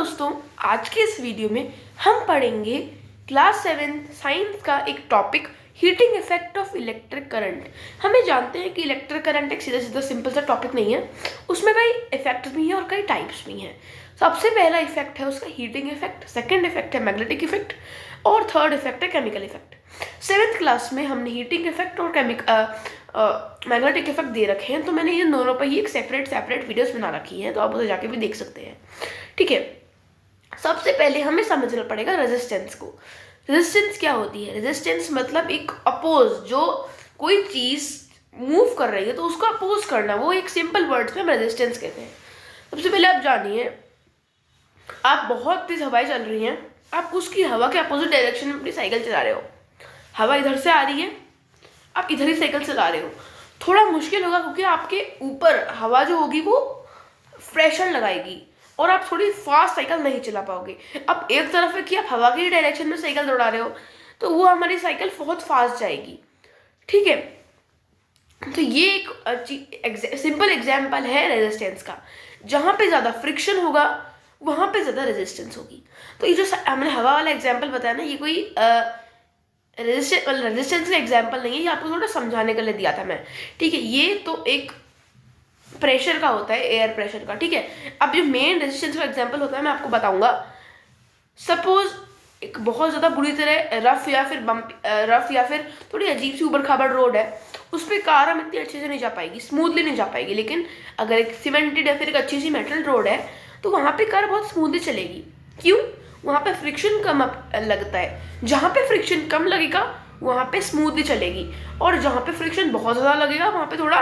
दोस्तों, आज के इस वीडियो में हम पढ़ेंगे क्लास 7 साइंस का एक topic heating effect of electric current. हमें जानते हैं कि इलेक्ट्रिक करंट एक सीधा सीधा सिंपल सा टॉपिक नहीं है, उसमें कई इफेक्ट्स भी हैं और कई टाइप्स भी हैं। सबसे पहला इफेक्ट है उसका हीटिंग इफेक्ट, सेकेंड इफेक्ट है मैग्नेटिक इफेक्ट और थर्ड इफेक्ट है केमिकल इफेक्ट। 7th क्लास में हमने हीटिंग इफेक्ट और मैग्नेटिक इफेक्ट दे रखे हैं, तो मैंने इन दोनों पर ही एक सेपरेट वीडियोस बना रखी हैं, तो आप उसे जाके भी देख सकते हैं। ठीक है, सबसे पहले हमें समझना पड़ेगा रेजिस्टेंस को। रेजिस्टेंस क्या होती है? रेजिस्टेंस मतलब एक अपोज, जो कोई चीज मूव कर रही है तो उसको अपोज करना, वो एक सिंपल वर्ड्स में हम रेजिस्टेंस कहते हैं। सबसे पहले आप जानिए, आप बहुत तेज हवाएं चल रही हैं, आप उसकी हवा के अपोजिट डायरेक्शन में अपनी साइकिल चला रहे हो। हवा इधर से आ रही है, आप इधर ही साइकिल चला रहे हो। थोड़ा मुश्किल होगा क्योंकि आपके ऊपर हवा जो होगी वो प्रेशर लगाएगी और आप थोड़ी फास्ट साइकिल नहीं चला पाओगे। अब एक तरफ है कि आप हवा की डायरेक्शन में साइकिल दौड़ा रहे हो, तो वो हमारी साइकिल बहुत फास्ट जाएगी। ठीक है, तो ये एक सिंपल एग्जाम्पल है रेजिस्टेंस का। जहाँ पे ज़्यादा फ्रिक्शन होगा वहाँ पे ज़्यादा रेजिस्टेंस होगी। तो ये जो हमने हवा वाला एग्जाम्पल बताया ना, ये कोई रेजिस्टेंस का एग्जाम्पल नहीं है, ये आपको थोड़ा समझाने के लिए दिया था मैं। ठीक है, ये तो एक प्रेशर का होता है, एयर प्रेशर का। ठीक है, अब जो मेन रेजिस्टेंस का एग्जांपल होता है मैं आपको बताऊंगा। सपोज एक बहुत ज़्यादा बुरी तरह रफ या फिर थोड़ी अजीब सी ऊबड़ खाबड़ रोड है, उस पर कार हम इतनी अच्छे से नहीं जा पाएगी, स्मूथली नहीं जा पाएगी। लेकिन अगर एक सीमेंटेड या फिर एक अच्छी सी मेटल रोड है तो वहाँ पे कार बहुत स्मूथली चलेगी। क्यों? वहाँ पे फ्रिक्शन कम लगता है। जहाँ पे फ्रिक्शन कम लगेगा वहाँ पे स्मूथली चलेगी, और जहाँ पे फ्रिक्शन बहुत ज़्यादा लगेगा वहाँ पे थोड़ा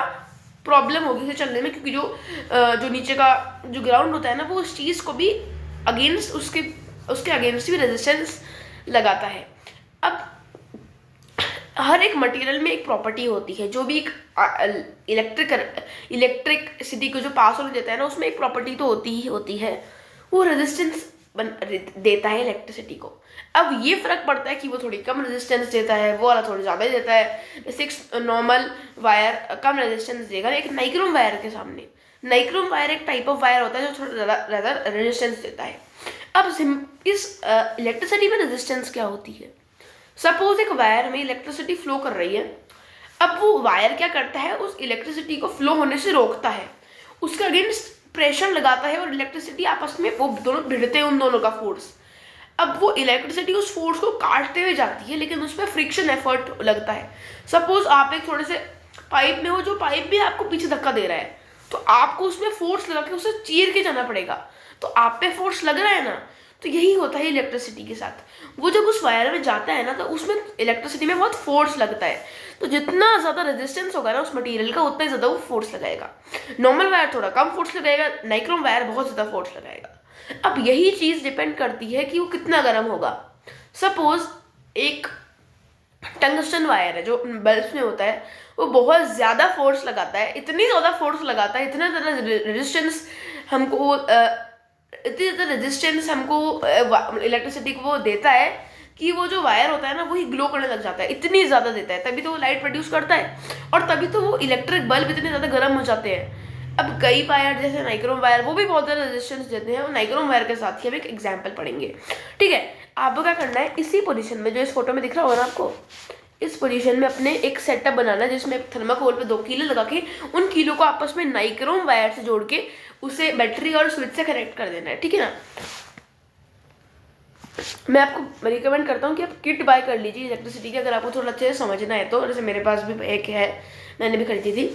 प्रॉब्लम होगी उसे चलने में, क्योंकि जो नीचे का जो ग्राउंड होता है ना, वो उस चीज़ को भी अगेंस्ट उसके अगेंस्ट भी रेजिस्टेंस लगाता है। अब हर एक मटेरियल में एक प्रॉपर्टी होती है, जो भी एक इलेक्ट्रिसिटी को जो पास होने देता है ना, उसमें एक प्रॉपर्टी तो होती ही होती है, वो रेजिस्टेंस देता है इलेक्ट्रिसिटी को। अब ये फर्क पड़ता है कि वो थोड़ी कम रेजिस्टेंस देता है, वो वाला थोड़ी ज़्यादा देता है। जैसे एक नॉर्मल वायर कम रेजिस्टेंस देगा एक नाइक्रोम वायर के सामने। नाइक्रोम वायर एक टाइप ऑफ वायर होता है जो थोड़ा ज़्यादा रेजिस्टेंस देता है। अब इस इलेक्ट्रिसिटी में रेजिस्टेंस क्या होती है? सपोज एक वायर में इलेक्ट्रिसिटी फ्लो कर रही है। अब वो वायर क्या करता है, उस इलेक्ट्रिसिटी को फ्लो होने से रोकता है, उसके अगेंस्ट प्रेशर लगाता है और इलेक्ट्रिसिटी आपस में वो दोनों भिड़ते हैं, उन दोनों का फोर्स। अब वो इलेक्ट्रिसिटी उस फोर्स को काटते हुए जाती है, लेकिन उसमें फ्रिक्शन एफर्ट लगता है। सपोज आप एक थोड़े से पाइप में हो, जो पाइप भी आपको पीछे धक्का दे रहा है, तो आपको उसमें फोर्स लगा के उसे चीर के जाना पड़ेगा, तो आप पे फोर्स लग रहा है ना। तो यही होता है इलेक्ट्रिसिटी के साथ। वो जब उस वायर में जाता है ना, तो उसमें इलेक्ट्रिसिटी में बहुत फोर्स लगता है, तो जितना ज़्यादा रेजिस्टेंस होगा ना उस मटेरियल का, उतना ही ज़्यादा वो फोर्स लगाएगा। नॉर्मल वायर थोड़ा कम फोर्स लगाएगा, नाइक्रोम वायर बहुत ज़्यादा फोर्स लगाएगा। अब यही चीज़ डिपेंड करती है कि वो कितना गर्म होगा। सपोज एक टंगस्टन वायर है जो बल्ब में होता है, वो बहुत ज़्यादा फोर्स लगाता है, इतनी ज़्यादा फोर्स लगाता है, इतना ज़्यादा रेजिस्टेंस हमको इलेक्ट्रिसिटी को वो देता है कि वो जो वायर होता है ना, वही ग्लो करने लग जाता है। इतनी ज़्यादा देता है, तभी तो वो लाइट प्रोड्यूस करता है, और तभी तो वो इलेक्ट्रिक बल्ब इतने ज़्यादा गर्म हो जाते हैं। अब कई वायर जैसे नाइक्रोम वायर, वो भी बहुत ज़्यादा रेजिस्टेंस देते हैं, और नाइक्रोम वायर के साथ ही हम एक एग्जाम्पल पढ़ेंगे। ठीक है, आपको क्या करना है, इसी पोजीशन में जो इस फोटो में दिख रहा होगा ना आपको, इस पोजीशन में अपने एक सेटअप बनाना है, जिसमें थर्माकोल पे 2 कीले लगा के उन कीलों को आपस में नाइक्रोम वायर से जोड़ के उसे बैटरी और स्विच से कनेक्ट कर देना है। ठीक है ना, मैं आपको रिकमेंड करता हूँ कि आप किट बाय कर लीजिए इलेक्ट्रिसिटी की, अगर आपको थोड़ा अच्छे से समझना है तो। जैसे मेरे पास भी एक है, मैंने भी खरीदी थी।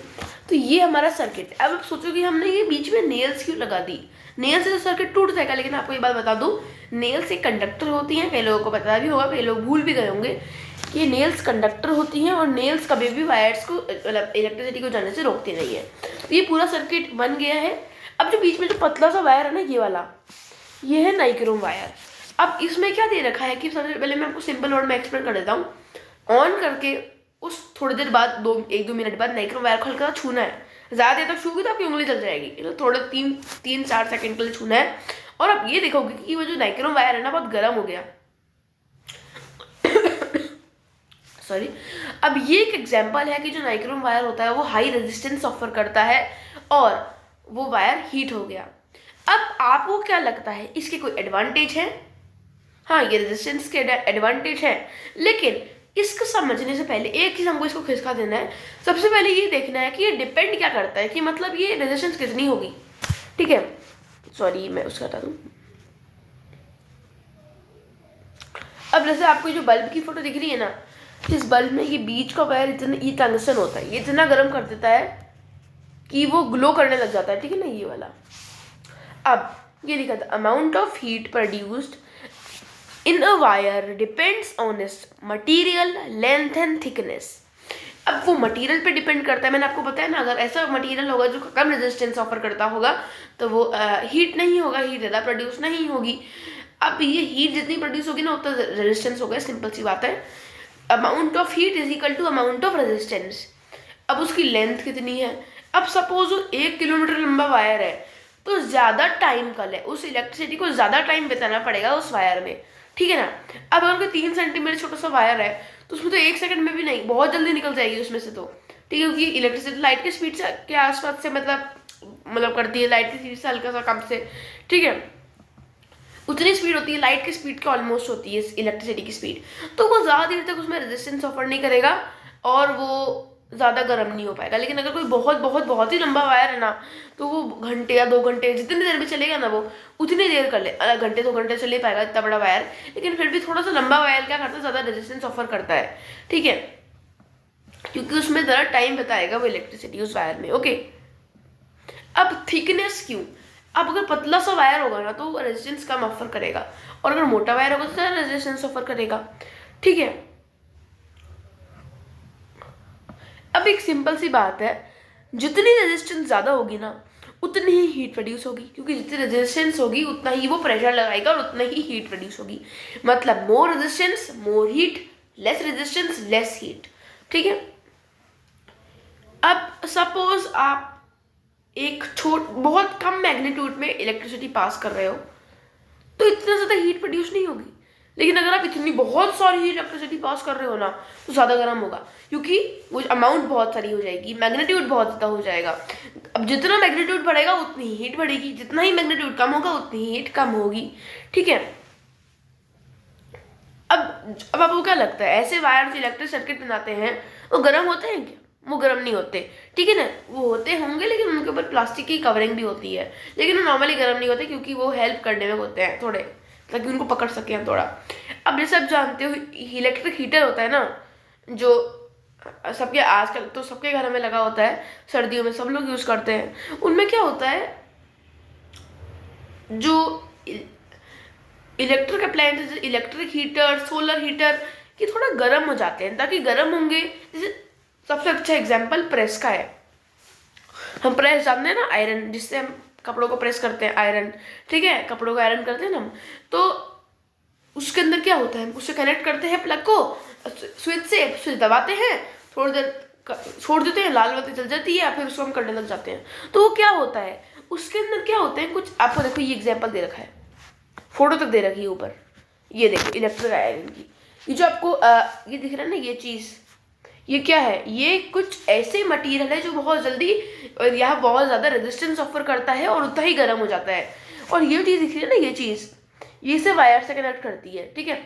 तो ये हमारा सर्किट। अब आप सोचोगे हमने ये बीच में नेल्स क्यों लगा दी, नेल से तो सर्किट टूट जाएगा। लेकिन आपको ये बात बता दूँ, नेल्स एक कंडक्टर होती हैं, कई लोगों को पता भी होगा, कई लोग भूल भी गए होंगे कि ये नेल्स कंडक्टर होती हैं, और नेल्स कभी भी वायर्स को इलेक्ट्रिसिटी को जाने से रोकती नहीं है। तो ये पूरा सर्किट बन गया है। अब जो बीच में जो पतला सा वायर है ना, ये वाला, ये है नाइक्रोम वायर। अब इसमें क्या दे रखा है कि सबसे पहले मैं आपको सिंपल वर्ड में एक्सप्लेन कर देता हूँ। ऑन करके उस थोड़ी देर बाद 1-2 मिनट बाद नाइक्रोम वायर को हल्का छूना है। ज़्यादा देर तक छूगी तो आपकी उंगली जल जाएगी, तो थोड़े 3-4 सेकंड के लिए छूना है। और अब ये देखोगे कि वो जो नाइक्रोम वायर है ना, बहुत गर्म हो गया। सॉरी। अब ये एक एग्जाम्पल है कि जो नाइक्रोम वायर होता है वो हाई रेजिस्टेंस ऑफर करता है, और वो वायर हीट हो गया। अब आपको क्या लगता है, इसके कोई एडवांटेज है? हाँ, ये रेजिस्टेंस के एडवांटेज है, लेकिन इसको समझने से पहले एक चीज हमको इसको खिसका देना है। सबसे पहले ये देखना है कि ये डिपेंड क्या करता है, कि मतलब ये रेजिस्टेंस कितनी होगी। ठीक है, सॉरी मैं उसका बता दूं। अब जैसे आपको जो बल्ब की फोटो दिख रही है ना, इस बल्ब में ये बीच का वायर इतना, ये टंगस्टन होता है, ये इतना गर्म कर देता है कि वो ग्लो करने लग जाता है। ठीक है ना, ये वाला। अब ये लिखा था, amount of heat produced in a wire depends on it's material length and thickness. अब वो मटेरियल पे डिपेंड करता है, मैंने आपको बताया ना, अगर ऐसा मटेरियल होगा जो कम रेजिस्टेंस ऑफर करता होगा तो वो हीट नहीं होगा, हीट ज़्यादा प्रोड्यूस नहीं होगी। अब ये हीट जितनी प्रोड्यूस होगी ना उतना रेजिस्टेंस होगा, सिंपल सी बात है। Amount of heat is equal to amount of resistance. अब उसकी लेंथ कितनी है, अब सपोज 1 किलोमीटर लंबा वायर है तो ज़्यादा टाइम का है, उस इलेक्ट्रिसिटी को ज़्यादा टाइम बिताना पड़ेगा उस वायर में। ठीक है ना। अब अगर कोई 3 सेंटीमीटर छोटा सा वायर है तो उसमें तो 1 सेकंड में भी नहीं, बहुत जल्दी निकल जाएगी उसमें से। तो ठीक है, क्योंकि इलेक्ट्रिसिटी लाइट की स्पीड से के आसपास से मतलब करती है, लाइट की स्पीड से हल्का सा कम से। ठीक है, उतनी स्पीड होती है, लाइट की स्पीड के ऑलमोस्ट होती है इलेक्ट्रिसिटी की स्पीड। तो वो ज़्यादा देर तक उसमें रेजिस्टेंस ऑफर नहीं करेगा और वो ज़्यादा गर्म नहीं हो पाएगा। लेकिन अगर कोई बहुत बहुत बहुत ही लंबा वायर है ना, तो वो घंटे या 2 घंटे जितनी देर भी चलेगा ना, वो उतनी देर कर ले। घंटे 2 घंटे चले पाएगा इतना बड़ा वायर, लेकिन फिर भी थोड़ा सा लंबा वायर क्या करता है, ज़्यादा रेजिस्टेंस ऑफर करता है। ठीक है, क्योंकि उसमें ज़रा टाइम बताएगा वो इलेक्ट्रिसिटी उस वायर में। ओके, अब थिकनेस क्यों? अब अगर पतला सा वायर होगा ना तो रेजिस्टेंस कम ऑफर करेगा, और अगर मोटा वायर होगा तो ज़्यादा रेजिस्टेंस ऑफर करेगा। ठीक है, अब एक सिंपल सी बात है, जितनी रेजिस्टेंस ज़्यादा होगी ना उतनी ही हीट प्रोड्यूस होगी, क्योंकि जितनी रेजिस्टेंस होगी उतना ही वो प्रेशर लगाएगा और उतना ही हीट प्रोड्यूस होगी। मतलब more resistance more heat, less resistance less heat. ठीक है, अब सपोज आप एक बहुत कम मैग्नीट्यूड में इलेक्ट्रिसिटी पास कर रहे हो तो इतना ज़्यादा हीट प्रोड्यूस नहीं होगी। लेकिन अगर आप इतनी बहुत सारी इलेक्ट्रिसिटी पास कर रहे हो ना तो ज़्यादा गर्म होगा, क्योंकि वो अमाउंट बहुत सारी हो जाएगी, मैग्नीट्यूड बहुत ज़्यादा हो जाएगा। अब जितना मैग्नीट्यूड बढ़ेगा उतनी ही हीट बढ़ेगी, जितना ही मैग्नीट्यूड कम होगा उतनी ही हीट कम होगी। ठीक है, अब आपको क्या लगता है, ऐसे वायर जो इलेक्ट्रिक सर्किट बनाते हैं वो गर्म होते हैं क्या? वो गर्म नहीं होते। ठीक है ना, वो होते होंगे लेकिन उनके ऊपर प्लास्टिक की कवरिंग भी होती है, लेकिन वो नॉर्मली गर्म नहीं होते, क्योंकि वो हेल्प करने में होते हैं थोड़े, ताकि उनको पकड़ सकें हम थोड़ा। अब जैसे आप जानते हो इलेक्ट्रिक हीटर होता है ना, जो सबके आजकल तो सबके घर में लगा होता है, सर्दियों में सब लोग यूज़ करते हैं। उनमें क्या होता है, जो electric appliances, electric heater, solar heater, ये थोड़ा गर्म हो जाते हैं, ताकि गर्म होंगे। जैसे सबसे अच्छा एग्जांपल प्रेस का है। हम प्रेस जानते हैं ना, आयरन, जिससे हम कपड़ों को प्रेस करते हैं, आयरन। ठीक है, कपड़ों को आयरन करते हैं ना हम, तो उसके अंदर क्या होता है, उससे कनेक्ट करते हैं प्लग को स्विच से, स्विच दबाते हैं, थोड़ी देर छोड़ देते हैं, लाल बत्ती जल जाती है, फिर उसको हम करने लग जाते हैं। तो वो क्या होता है, उसके अंदर क्या होता है कुछ, आपको देखो ये एग्जाम्पल दे रखा है, फोटो तक दे रखी है ऊपर, ये देखो इलेक्ट्रिक आयरन की। ये जो आपको ये दिख रहा है ना, ये चीज़, ये क्या है, ये कुछ ऐसे मटेरियल है जो बहुत जल्दी और यहाँ बहुत ज़्यादा रेजिस्टेंस ऑफर करता है और उतना ही गर्म हो जाता है। और ये चीज़ दिख रही है ना, ये चीज़, ये से वायर से कनेक्ट करती है। ठीक है,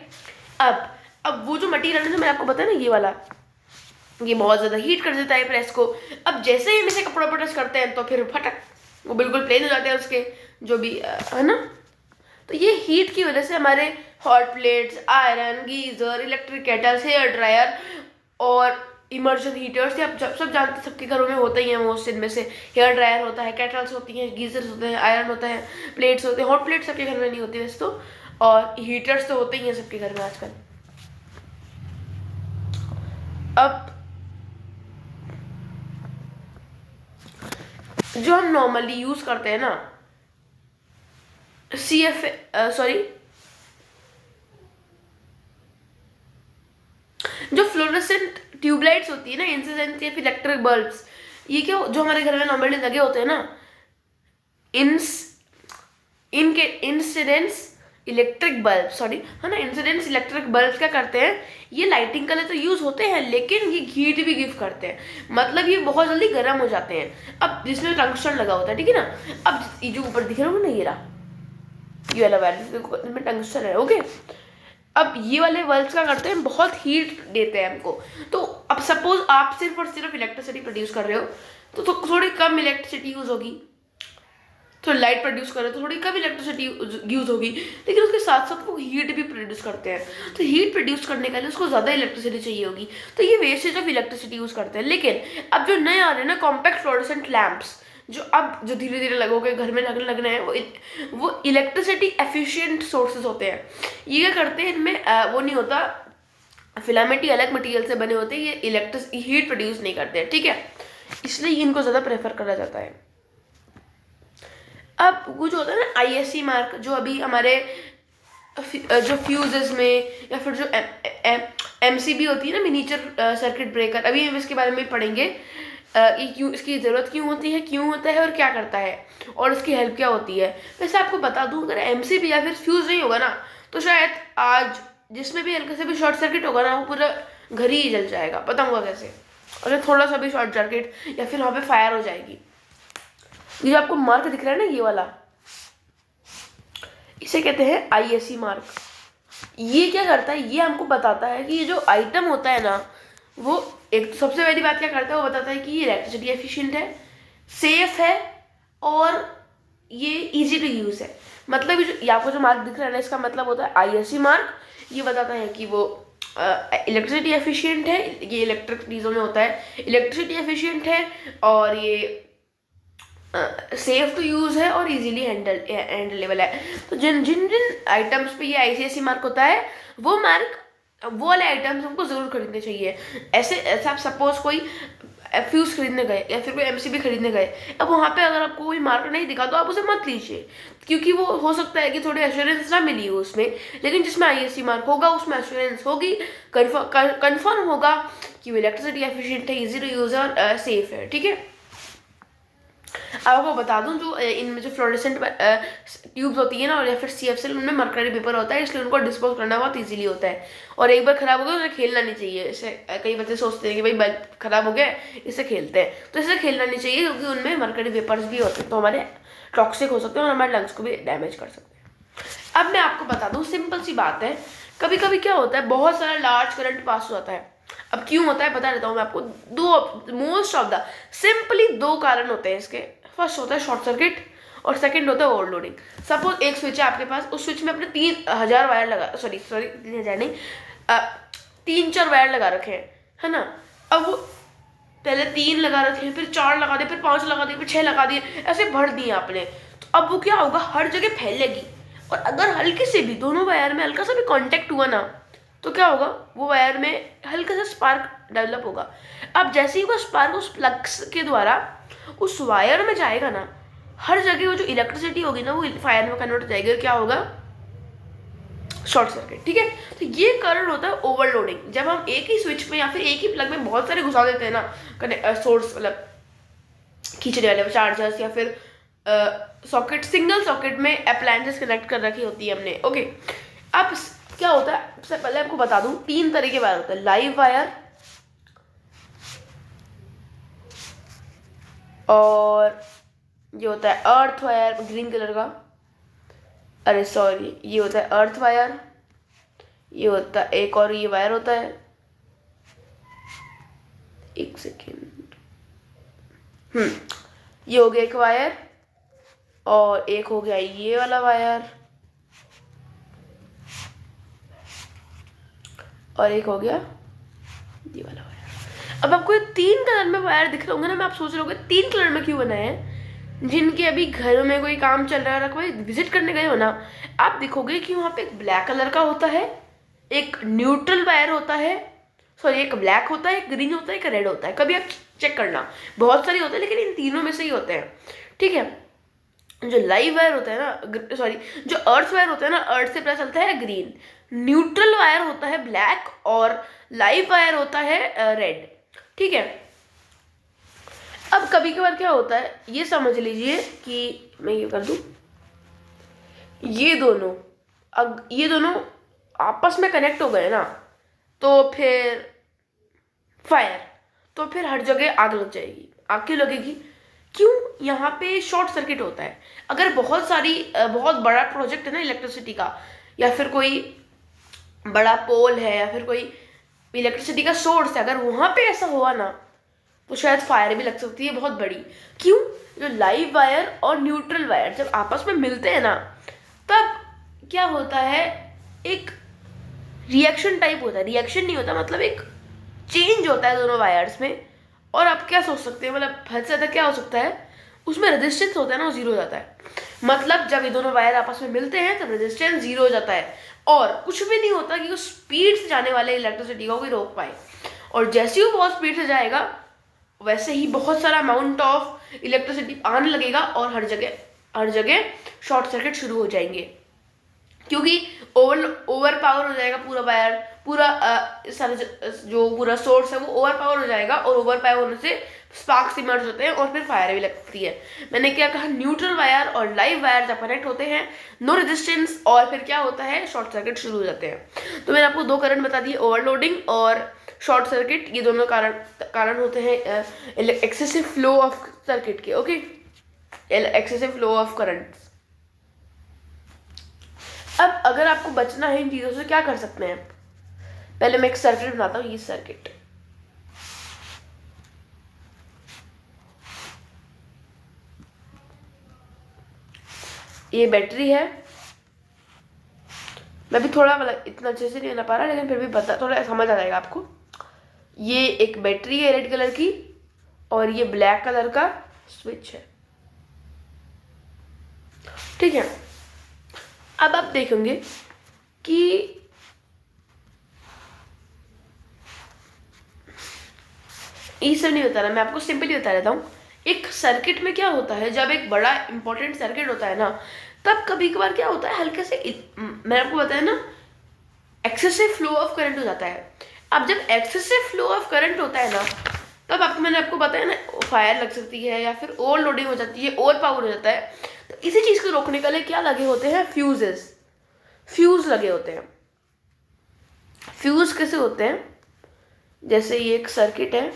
अब वो जो मटेरियल है जो मैंने आपको बताया ना, ये वाला, ये बहुत ज़्यादा हीट कर देता है प्रेस को। अब जैसे ही हम इसे कपड़ों पर टच करते हैं तो फिर फटक वो बिल्कुल प्लेन हो जाते हैं उसके जो भी है ना। तो ये हीट की वजह से हमारे hot plates, iron, geyser, electric kettles, hair dryer और इमर्जन हीटर्स, आप सब जानते, सबके घरों में होते ही हैं मोस्ट। इनमें से हेयर ड्रायर होता है, केटल्स होती हैं, गीजर्स होते हैं, आयरन होता है, प्लेट्स होते हैं। हॉट प्लेट्स सबके घर में नहीं होती वैसे तो, और हीटर्स तो होते ही हैं सबके घर में आजकल। अब जो हम नॉर्मली यूज करते हैं ना, जो फ्लोरोसेंट ट्यूबलाइट्स होती है ना, इंसिडेंट या फिर इलेक्ट्रिक बल्ब्स, ये क्या जो हमारे घर में नॉर्मली लगे होते हैं ना, इनके इंसिडेंस इलेक्ट्रिक बल्ब, सॉरी है ना, इंसिडेंट्स इलेक्ट्रिक बल्ब क्या करते हैं, ये लाइटिंग के लिए तो यूज़ होते हैं लेकिन ये हीट भी गिव करते हैं, मतलब ये बहुत जल्दी गर्म हो जाते हैं। अब जिसमें टंगस्टन लगा होता है, ठीक है ना, अब ये जो ऊपर दिख रहा है ना, ये रहा ये वाला वायर इसमें टंगस्टन है, ओके। अब ये वाले बल्ब्स क्या करते हैं, बहुत हीट देते हैं हमको। तो अब सपोज आप सिर्फ और सिर्फ इलेक्ट्रिसिटी प्रोड्यूस कर रहे हो तो थोड़ी कम इलेक्ट्रिसिटी यूज होगी, तो लाइट प्रोड्यूस कर रहे हो तो थोड़ी कम इलेक्ट्रिसिटी यूज होगी, लेकिन उसके साथ साथ वो हीट भी प्रोड्यूस करते हैं, तो हीट प्रोड्यूस करने के लिए उसको ज़्यादा इलेक्ट्रिसिटी चाहिए होगी, तो ये वेस्टेज ऑफ इलेक्ट्रिसिटी यूज़ करते हैं। लेकिन अब जो नए आ रहे हैं ना कॉम्पैक्ट फ्लोरोसेंट लैंप्स, जो धीरे धीरे लगोगे घर में लगने हैं, वो इलेक्ट्रिसिटी एफिशिएंट सोर्सेज होते हैं। ये क्या करते हैं, इनमें वो नहीं होता, फिलामेंट ही अलग मटेरियल से बने होते हैं, ये इलेक्ट्रिक हीट प्रोड्यूस नहीं करते हैं, ठीक है, इसलिए इनको ज़्यादा प्रेफर करा जाता है। अब कुछ होता है ना ISC मार्क, जो अभी हमारे जो फ्यूजेस में या फिर जो MCB होती है ना, मिनीचर सर्किट ब्रेकर, अभी हम इसके बारे में पढ़ेंगे, ये क्यों, इसकी ज़रूरत क्यों होती है, क्यों होता है और क्या करता है और इसकी हेल्प क्या होती है। वैसे आपको बता दूं, अगर MCB या फिर फ्यूज़ नहीं होगा ना तो शायद आज जिसमें भी हल्के से भी शॉर्ट सर्किट होगा ना वो पूरा घर ही जल जाएगा, पता होगा कैसे, अगर थोड़ा सा भी शॉर्ट सर्किट या फिर वहाँ पे फायर हो जाएगी। ये जो आपको मार्क दिख रहा है ना, ये वाला, इसे कहते हैं ISC मार्क। ये क्या करता है, ये हमको बताता है कि ये जो आइटम होता है ना, वो एक तो सबसे पहली बात क्या करता है, वो बताता है कि ये इलेक्ट्रिसिटी एफिशिएंट है, सेफ है और ये इजी टू यूज़ है। मतलब ये आपको जो मार्क दिख रहा है ना, इसका मतलब होता है ISC मार्क। ये बताता है कि वो इलेक्ट्रिसिटी एफिशिएंट है, ये इलेक्ट्रिक चीज़ों में होता है, इलेक्ट्रिसिटी एफिशिएंट है और ये सेफ टू यूज़ है और इजीली हैंडलेबल है। तो जिन जिन जिन आइटम्स पे ये ICSE मार्क होता है, वो वाले आइटम्स हमको ज़रूर खरीदने चाहिए। ऐसे आप सपोज कोई फ्यूज़ खरीदने गए या फिर कोई MCB खरीदने गए, अब वहाँ पे अगर आपको कोई मार्क नहीं दिखा तो आप उसे मत लीजिए, क्योंकि वो हो सकता है कि थोड़ी एश्योरेंस ना मिली हो उसमें, लेकिन जिसमें ISC मार्क होगा उसमें एश्योरेंस होगी, कन्फर्म होगा कि वो इलेक्ट्रिसिटी एफिशिएंट है, ईजी टू यूज़ है और सेफ है, ठीक है। आपको बता दूं, जो इनमें जो फ्लोरेसेंट ट्यूब्स होती है ना और या फिर CFCL, उनमें मरकरी पेपर होता है, इसलिए उनको डिस्पोज करना बहुत इजीली होता है, और एक बार खराब हो गया उसे खेलना नहीं चाहिए। इससे कई बच्चे सोचते हैं कि भाई बल्ब खराब हो गया इससे खेलते हैं, तो इसे खेलना नहीं चाहिए क्योंकि उनमें मरकरी पेपर्स भी होते हैं, तो हमारे टॉक्सिक हो सकते हैं और हमारे लंग्स को भी डैमेज कर सकते हैं। अब मैं आपको बता दूँ, सिंपल सी बात है, कभी कभी क्या होता है, बहुत सारा लार्ज करंट पास हो जाता है। अब क्यों होता है बता देता हूँ मैं आपको। मोस्ट ऑफ द सिंपली 2 कारण होते हैं इसके। फर्स्ट होता है शॉर्ट सर्किट और सेकंड होता है ओवरलोडिंग। सपोज एक स्विच है आपके पास, उस स्विच में अपने 3000 वायर लगा, सॉरी 3000 नहीं, 3-4 वायर लगा रखे हैं, है ना। अब वो पहले 3 लगा रखे, फिर 4 लगा दिए, फिर 5 लगा दिए, फिर 6 लगा दिए, ऐसे भर दिए आपने, तो अब वो क्या होगा, हर जगह फैलेगी, और अगर हल्के से भी दोनों वायर में हल्का सा भी कॉन्टेक्ट हुआ ना, तो क्या होगा, वो वायर में हल्का सा स्पार्क डेवलप होगा। अब जैसे ही वो स्पार्क उस प्लग्स के द्वारा उस वायर में जाएगा ना, हर जगह वो जो इलेक्ट्रिसिटी होगी ना, वो फायर में कन्वर्ट हो जाएगी, और क्या होगा, शॉर्ट सर्किट, ठीक है। तो ये कारण होता है ओवरलोडिंग। जब हम एक ही स्विच में या फिर एक ही प्लग में बहुत सारे घुसा देते हैं ना, सोर्स मतलब खींचने वाले चार्जर्स या फिर सॉकेट, सिंगल सॉकेट में अप्लायंसेस कनेक्ट कर रखी होती है हमने, ओके। अब क्या होता है, सबसे पहले आपको बता दूं, 3 तरह के वायर होते हैं, लाइव वायर, और ये होता है अर्थ वायर ग्रीन कलर का, अरे सॉरी, ये होता है अर्थ वायर, ये होता है एक और ये वायर होता है, एक सेकेंड, ये हो गया एक वायर, और एक हो गया ये वाला वायर, और एक हो गया ये वाला वायर। अब आपको ये 3 कलर में वायर दिख रहे होंगे ना, मैं आप सोच रहे होंगे 3 कलर में क्यों बनाए हैं। जिनके अभी घरों में कोई काम चल रहा है, कोई विजिट करने गए हो ना, आप देखोगे कि वहाँ पे एक ब्लैक कलर का होता है, एक न्यूट्रल वायर होता है, सॉरी एक ब्लैक होता है, एक ग्रीन होता है, एक रेड होता है। कभी आप चेक करना, बहुत सारे होते हैं लेकिन इन तीनों में से ही होते हैं, ठीक है। जो लाइव वायर होता है ना, सॉरी जो अर्थ वायर होता है ना, अर्थ से पता चलता है ग्रीन, न्यूट्रल वायर होता है ब्लैक, और लाइव वायर होता है रेड, ठीक है। अब कभी कभार क्या होता है, ये समझ लीजिए कि मैं ये कर दूं, ये दोनों ये दोनों आपस में कनेक्ट हो गए ना तो फिर फायर, तो फिर हर जगह आग लग जाएगी। आग क्यों लगेगी? क्यों? यहाँ पे शॉर्ट सर्किट होता है। अगर बहुत बड़ा प्रोजेक्ट है ना इलेक्ट्रिसिटी का, या फिर कोई बड़ा पोल है, या फिर कोई इलेक्ट्रिसिटी का सोर्स है, अगर वहाँ पे ऐसा हुआ ना तो शायद फायर भी लग सकती है बहुत बड़ी। क्यों? जो लाइव वायर और न्यूट्रल वायर जब आपस में मिलते हैं ना, तब क्या होता है, एक रिएक्शन टाइप होता है। रिएक्शन नहीं होता, मतलब एक चेंज होता है दोनों वायर्स में। और आप क्या सोच सकते हैं, मतलब हद से ज़्यादा क्या हो सकता है, उसमें रेजिस्टेंस होता है ना, वो जीरो हो जाता है। मतलब जब ये दोनों वायर आपस में मिलते हैं तब रेजिस्टेंस जीरो हो जाता है, और कुछ भी नहीं होता कि वो स्पीड से जाने वाले इलेक्ट्रिसिटी को कोई रोक पाए। और जैसे ही वो बहुत स्पीड से जाएगा, वैसे ही बहुत सारा अमाउंट ऑफ इलेक्ट्रिसिटी आने लगेगा, और हर जगह शॉर्ट सर्किट शुरू हो जाएंगे, क्योंकि ओवर पावर हो जाएगा पूरा वायर, पूरा सारा जो पूरा सोर्स है वो ओवर पावर हो जाएगा, और ओवर पावर होने से स्पार्क्स इमर्ज होते हैं और फिर फायर भी लगती है। मैंने क्या कहा, न्यूट्रल वायर और लाइव वायर जब कनेक्ट होते हैं, नो रेजिस्टेंस, और फिर क्या होता है, शॉर्ट सर्किट शुरू हो जाते हैं। तो मैंने आपको दो करंट बता दिए, ओवरलोडिंग और शॉर्ट सर्किट। ये दोनों कारण होते हैं एक्सेसिव फ्लो ऑफ सर्किट के। Okay, excessive flow of current. अब अगर आपको बचना है इन चीज़ों से, क्या कर सकते हैं? पहले मैं एक सर्किट बनाता हूँ। ये सर्किट, ये बैटरी है। मैं भी थोड़ा मतलब इतना अच्छे से नहीं बना पा रहा, लेकिन फिर भी पता थोड़ा समझ आ जाएगा आपको। ये एक बैटरी है रेड कलर की, और ये ब्लैक कलर का स्विच है। ठीक है, अब आप देखेंगे कि ये सब नहीं बता रहा, मैं आपको सिंपली बता देता हूँ। एक सर्किट में क्या होता है, जब एक बड़ा इंपॉर्टेंट सर्किट होता है ना, तब कभी कभार क्या होता है, हल्के से मैंने आपको बताया ना, एक्सेसिव फ्लो ऑफ करंट हो जाता है। अब जब एक्सेसिव फ्लो ऑफ करंट होता है ना, तब मैंने आपको बताया ना, फायर लग सकती है, या फिर ओवरलोडिंग हो जाती है, ओवर पावर हो जाता है। तो इसी चीज़ को रोकने के लिए क्या लगे होते हैं, फ्यूज लगे होते हैं। फ्यूज कैसे होते हैं? जैसे ये एक सर्किट है,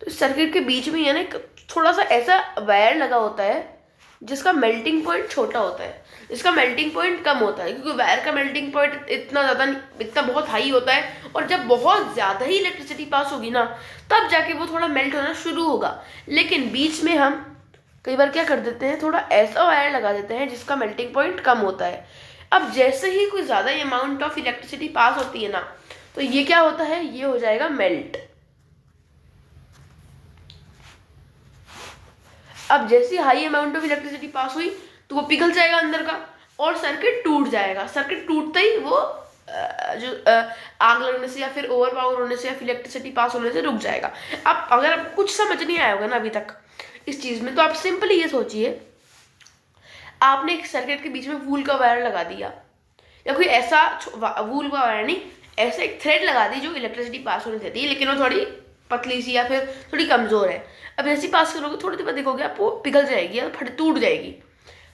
तो इस सर्किट के बीच में है ना एक थोड़ा सा ऐसा वायर लगा होता है जिसका मेल्टिंग पॉइंट छोटा होता है, इसका मेल्टिंग पॉइंट कम होता है, क्योंकि वायर का मेल्टिंग पॉइंट इतना बहुत हाई होता है। और जब बहुत ज़्यादा ही इलेक्ट्रिसिटी पास होगी ना, तब जाके वो थोड़ा मेल्ट होना शुरू होगा। लेकिन बीच में हम कई बार क्या कर देते हैं, थोड़ा ऐसा वायर लगा देते हैं जिसका मेल्टिंग पॉइंट कम होता है। अब जैसे ही कोई ज़्यादा अमाउंट ऑफ इलेक्ट्रिसिटी पास होती है ना, तो ये क्या होता है, ये हो जाएगा मेल्ट। अब जैसी high amount of electricity pass हुई तो वो पिघल जाएगा अंदर का, और सर्किट टूट जाएगा। सर्किट टूटते ही वो आग लगने से, या फिर ओवर पावर होने से, या फिर इलेक्ट्रिसिटी पास होने से रुक जाएगा। अब अगर आपको कुछ समझ नहीं आया होगा ना अभी तक इस चीज़ में, तो आप सिंपली ये सोचिए, आपने एक सर्किट के बीच में वूल का वायर लगा दिया, या कोई ऐसा वूल का वायर नहीं, ऐसे एक थ्रेड लगा दी जो इलेक्ट्रिसिटी पास होने देती है, लेकिन वो थोड़ी पतली सी या फिर थोड़ी कमज़ोर है। अब जैसे पास करोगे, थोड़ी देर बाद देखोगे आप वो पिघल जाएगी या टूट जाएगी।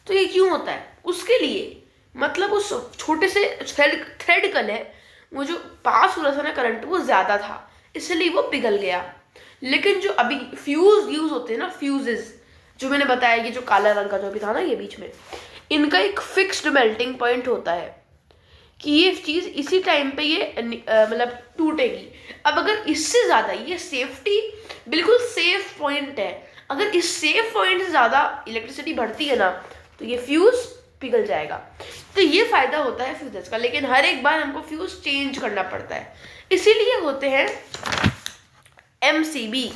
तो ये क्यों होता है? उसके लिए मतलब उस छोटे से थ्रेड कल है, वो जो पास हो रहा था ना करंट, वो ज़्यादा था, इसलिए वो पिघल गया। लेकिन जो अभी फ्यूज यूज होते हैं ना, फ्यूजेस जो मैंने बताया, ये जो काला रंग का जो भी था ना, ये बीच में, इनका एक फिक्स्ड मेल्टिंग पॉइंट होता है कि ये चीज़ इसी टाइम पे ये मतलब टूटेगी। अब अगर इससे ज़्यादा, ये सेफ्टी बिल्कुल सेफ पॉइंट है, अगर इस सेफ पॉइंट से ज़्यादा इलेक्ट्रिसिटी बढ़ती है ना, तो ये फ्यूज़ पिघल जाएगा। तो ये फ़ायदा होता है फ्यूजेस का, लेकिन हर एक बार हमको फ्यूज़ चेंज करना पड़ता है, इसीलिए होते हैं MCB,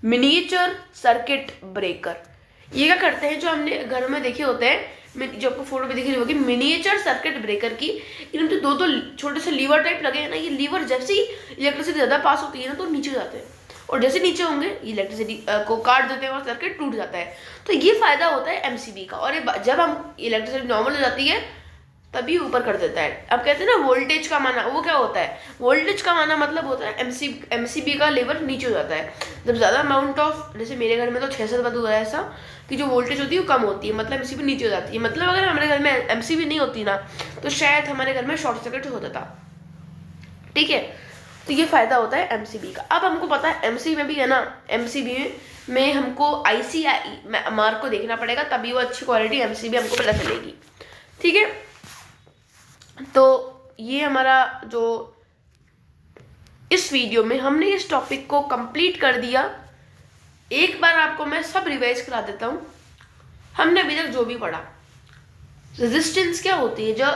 मिनिएचर सर्किट ब्रेकर। ये क्या करते हैं, जो हमने घर में देखे होते हैं, जो आपको फोटो में दिख रही होगी मिनिएचर सर्किट ब्रेकर की, इनमें तो दो छोटे से लीवर टाइप लगे हैं ना, ये लीवर जैसे ही इलेक्ट्रिसिटी ज़्यादा पास होती है ना, तो नीचे जाते हैं, और जैसे नीचे होंगे इलेक्ट्रिसिटी को काट देते हैं और सर्किट टूट जाता है। तो ये फ़ायदा होता है MCB का। और जब हम इलेक्ट्रिसिटी नॉर्मल हो जाती है तभी ऊपर कर देता है। अब कहते हैं ना वोल्टेज का माना, वो क्या होता है, वोल्टेज का माना मतलब होता है एमसीबी का लेवल नीचे हो जाता है जब ज़्यादा अमाउंट ऑफ, जैसे मेरे घर में तो 6 से बंद हुआ है ऐसा कि जो वोल्टेज होती है वो कम होती है, मतलब एमसीबी नीचे हो जाती है। मतलब अगर हमारे घर में एमसीबी नहीं होती ना तो शायद हमारे घर में शॉर्ट सर्किट हो जाता। ठीक है, तो ये फ़ायदा होता है एमसीबी का। अब हमको पता है एमसीबी में भी है ना, एमसीबी में हमको आईसीआई मार्क को देखना पड़ेगा, तभी वो अच्छी क्वालिटी एमसीबी हमको पता चलेगी। ठीक है, तो ये हमारा जो इस वीडियो में हमने इस टॉपिक को कंप्लीट कर दिया। एक बार आपको मैं सब रिवाइज करा देता हूँ। हमने अभी तक जो भी पढ़ा, रेजिस्टेंस क्या होती है, जो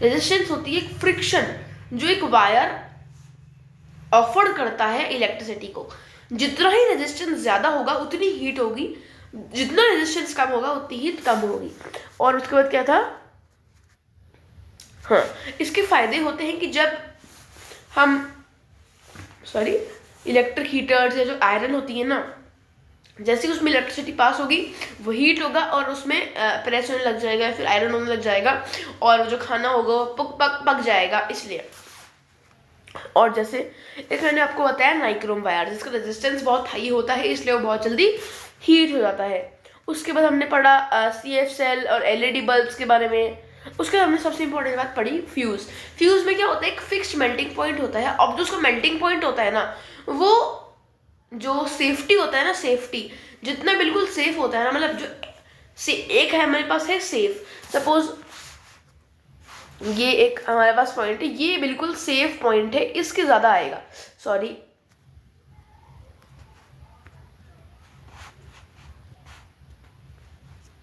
रेजिस्टेंस होती है एक फ्रिक्शन जो एक वायर ऑफर करता है इलेक्ट्रिसिटी को। जितना ही रेजिस्टेंस ज़्यादा होगा उतनी हीट होगी, जितना रेजिस्टेंस कम होगा उतनी हीट कम होगी। और उसके बाद क्या था, हाँ, इसके फायदे होते हैं कि जब हम इलेक्ट्रिक हीटर्स या जो आयरन होती है ना, जैसे उसमें इलेक्ट्रिसिटी पास होगी वो हीट होगा और उसमें प्रेस होने लग जाएगा, फिर आयरन होने लग जाएगा और जो खाना होगा वो पक जाएगा, इसलिए। और जैसे एक मैंने आपको बताया नाइक्रोम वायर, जिसका रेजिस्टेंस बहुत हाई होता है इसलिए वो बहुत जल्दी हीट हो जाता है। उसके बाद हमने पढ़ा CF सेल और LED बल्ब्स के बारे में। उसके बाद हमने सबसे इंपॉर्टेंट बात पढ़ी फ्यूज़। फ्यूज़ में क्या होता है, एक फिक्स्ड मेल्टिंग पॉइंट होता है। अब जो उसका मेल्टिंग पॉइंट होता है ना, वो जो सेफ्टी होता है ना, सेफ्टी जितना बिल्कुल सेफ होता है ना, मतलब जो एक है हमारे पास है सेफ, सपोज ये एक हमारे पास पॉइंट है, ये बिल्कुल सेफ पॉइंट है, इसके ज़्यादा आएगा, सॉरी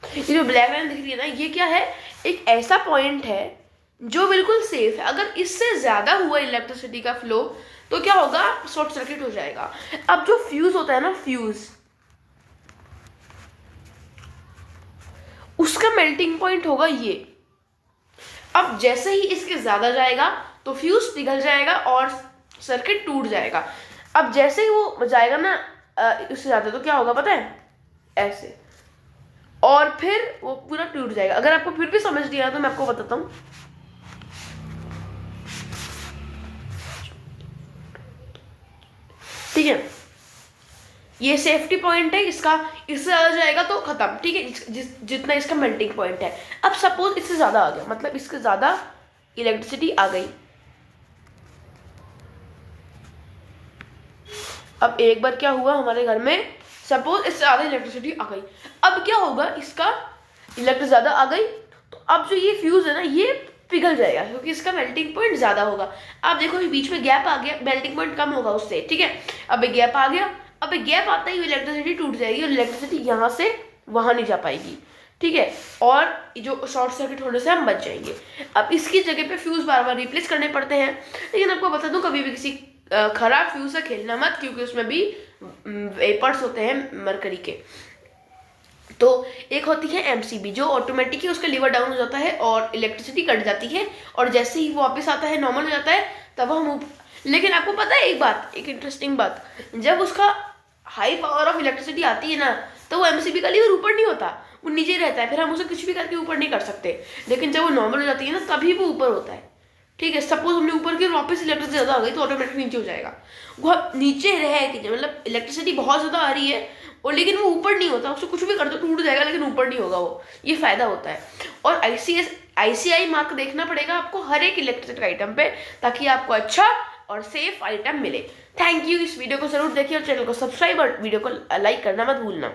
ये जो ब्लैक लाइन दिख रही है ना, ये क्या है, एक ऐसा पॉइंट है जो बिल्कुल सेफ है। अगर इससे ज़्यादा हुआ इलेक्ट्रिसिटी का फ्लो तो क्या होगा, शॉर्ट सर्किट हो जाएगा। अब जो फ्यूज़ होता है ना, फ्यूज़ उसका मेल्टिंग पॉइंट होगा ये। अब जैसे ही इसके ज़्यादा जाएगा तो फ्यूज़ पिघल जाएगा और सर्किट टूट जाएगा। अब जैसे ही वो जाएगा ना उससे ज़्यादा, तो क्या होगा पता है, ऐसे, और फिर वो पूरा टूट जाएगा। अगर आपको फिर भी समझ नहीं आया तो मैं आपको बताता हूँ। ठीक है, ये सेफ्टी पॉइंट है इसका, इससे ज़्यादा जाएगा तो ख़त्म। ठीक है, जितना इसका मेल्टिंग पॉइंट है। अब सपोज इससे ज़्यादा आ गया, मतलब इसके ज़्यादा इलेक्ट्रिसिटी आ गई। अब एक बार क्या हुआ हमारे घर में, सपोज इससे ज़्यादा इलेक्ट्रिसिटी आ गई। अब क्या होगा, इसका इलेक्ट्रिक ज़्यादा आ गई तो अब जो ये फ्यूज़ है ना, ये पिघल जाएगा क्योंकि इसका मेल्टिंग पॉइंट ज़्यादा होगा। अब देखो ये बीच में गैप आ गया, मेल्टिंग पॉइंट कम होगा उससे। ठीक है, अब एक गैप आ गया, अब एक गैप आता ही इलेक्ट्रिसिटी टूट जाएगी और इलेक्ट्रिसिटी यहाँ से वहाँ नहीं जा पाएगी। ठीक है, और जो शॉर्ट सर्किट होने से हम बच जाएंगे। अब इसकी जगह पे फ्यूज़ बार बार रिप्लेस करने पड़ते हैं। लेकिन आपको बता दूँ, कभी भी किसी खराब फ्यूज़ से खेलना मत, क्योंकि उसमें भी वेपर्स होते हैं मरकरी के। तो एक होती है एमसीबी जो ऑटोमेटिक ही उसका लीवर डाउन हो जाता है और इलेक्ट्रिसिटी कट जाती है, और जैसे ही वो वापस आता है नॉर्मल हो जाता है तब हम लेकिन आपको पता है एक बात, एक इंटरेस्टिंग बात, जब उसका हाई पावर ऑफ इलेक्ट्रिसिटी आती है ना तो वो एमसीबी का लीवर ऊपर नहीं होता, वो नीचे रहता है, फिर हम उसे कुछ भी करके ऊपर नहीं कर सकते। लेकिन जब वो नॉर्मल हो जाती है ना तभी वो ऊपर होता है। ठीक है, सपोज हमने ऊपर की वापस इलेक्ट्रिसिटी ज़्यादा आ गई तो ऑटोमेटिक नीचे हो जाएगा। वो नीचे रहे कि मतलब इलेक्ट्रिसिटी बहुत ज़्यादा आ रही है और लेकिन वो ऊपर नहीं होता, उससे कुछ भी कर दो टूट जाएगा लेकिन ऊपर नहीं होगा वो, ये फ़ायदा होता है। और ICI मार्क देखना पड़ेगा आपको हर एक इलेक्ट्रिसिटी आइटम पे, ताकि आपको अच्छा और सेफ आइटम मिले। थैंक यू, इस वीडियो को ज़रूर देखिए और चैनल को सब्सक्राइब और वीडियो को लाइक करना मत भूलना।